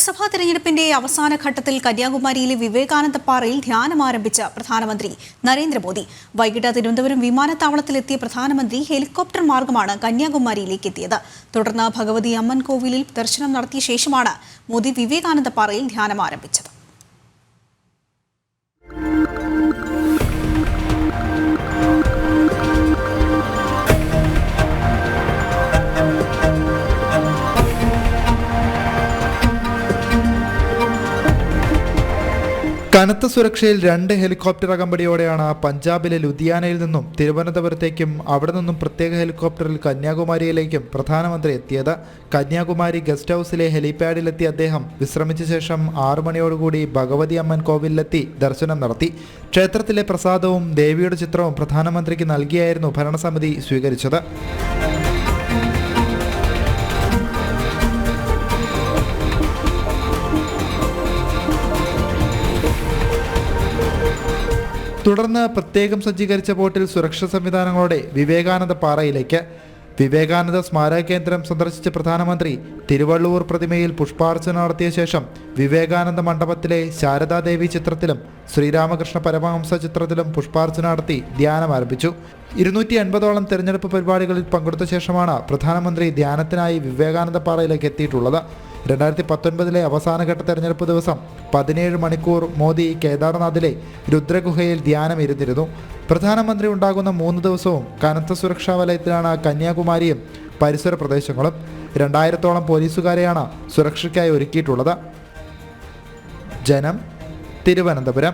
ലോക്സഭാ തെരഞ്ഞെടുപ്പിന്റെ അവസാന ഘട്ടത്തിൽ കന്യാകുമാരിയിലെ വിവേകാനന്ദ പാറയിൽ ധ്യാനം ആരംഭിച്ച പ്രധാനമന്ത്രി നരേന്ദ്രമോദി. വൈകിട്ട് തിരുവനന്തപുരം വിമാനത്താവളത്തിലെത്തിയ പ്രധാനമന്ത്രി ഹെലികോപ്റ്റർ മാർഗമാണ് കന്യാകുമാരിയിലേക്ക് എത്തിയത്. തുടർന്ന് ഭഗവതി അമ്മൻ കോവിലിൽ ദർശനം നടത്തിയ ശേഷമാണ് മോദി വിവേകാനന്ദ പാറയിൽ ധ്യാനം ആരംഭിച്ചത്. കനത്ത സുരക്ഷയിൽ 2 ഹെലികോപ്റ്റർ അകമ്പടിയോടെയാണ് പഞ്ചാബിലെ ലുധിയാനയിൽ നിന്നും തിരുവനന്തപുരത്തേക്കും അവിടെ നിന്നും പ്രത്യേക ഹെലികോപ്റ്ററിൽ കന്യാകുമാരിയിലേക്കും പ്രധാനമന്ത്രി എത്തിയത്. കന്യാകുമാരി ഗസ്റ്റ് ഹൌസിലെ ഹെലിപാഡിലെത്തിയ അദ്ദേഹം വിശ്രമിച്ച ശേഷം 6 മണിയോടുകൂടി ഭഗവതി അമ്മൻ കോവിലെത്തി ദർശനം നടത്തി. ക്ഷേത്രത്തിലെ പ്രസാദവും ദേവിയുടെ ചിത്രവും പ്രധാനമന്ത്രിക്ക് നൽകിയായിരുന്നു ഭരണസമിതി സ്വീകരിച്ചത്. തുടർന്ന് പ്രത്യേകം സജ്ജീകരിച്ച ബോട്ടിൽ സുരക്ഷാ സംവിധാനങ്ങളോടെ വിവേകാനന്ദ പാറയിലേക്ക്. വിവേകാനന്ദ സ്മാരക കേന്ദ്രം സന്ദർശിച്ച പ്രധാനമന്ത്രി തിരുവള്ളുവർ പ്രതിമയിൽ പുഷ്പാർച്ചന നടത്തിയ ശേഷം വിവേകാനന്ദ മണ്ഡപത്തിലെ ശാരദാദേവി ചിത്രത്തിലും ശ്രീരാമകൃഷ്ണ പരമഹംസ ചിത്രത്തിലും പുഷ്പാർച്ചന നടത്തി ധ്യാനം ആരംഭിച്ചു. 250ഓളം തെരഞ്ഞെടുപ്പ് പരിപാടികളിൽ പങ്കെടുത്ത ശേഷമാണ് പ്രധാനമന്ത്രി ധ്യാനത്തിനായി വിവേകാനന്ദ പാറയിലേക്ക് എത്തിയിട്ടുള്ളത്. 2019 അവസാനഘട്ട തെരഞ്ഞെടുപ്പ് ദിവസം 17 മണിക്കൂർ മോദി കേദാർനാഥിലെ രുദ്രഗുഹയിൽ ധ്യാനം ഇരുന്നിരുന്നു. പ്രധാനമന്ത്രി ഉണ്ടാകുന്ന 3 ദിവസവും കനത്ത സുരക്ഷാ വലയത്തിലാണ് കന്യാകുമാരിയും പരിസര പ്രദേശങ്ങളും. 2000ഓളം പോലീസുകാരെയാണ് സുരക്ഷയ്ക്കായി ഒരുക്കിയിട്ടുള്ളത്. ജനം, തിരുവനന്തപുരം.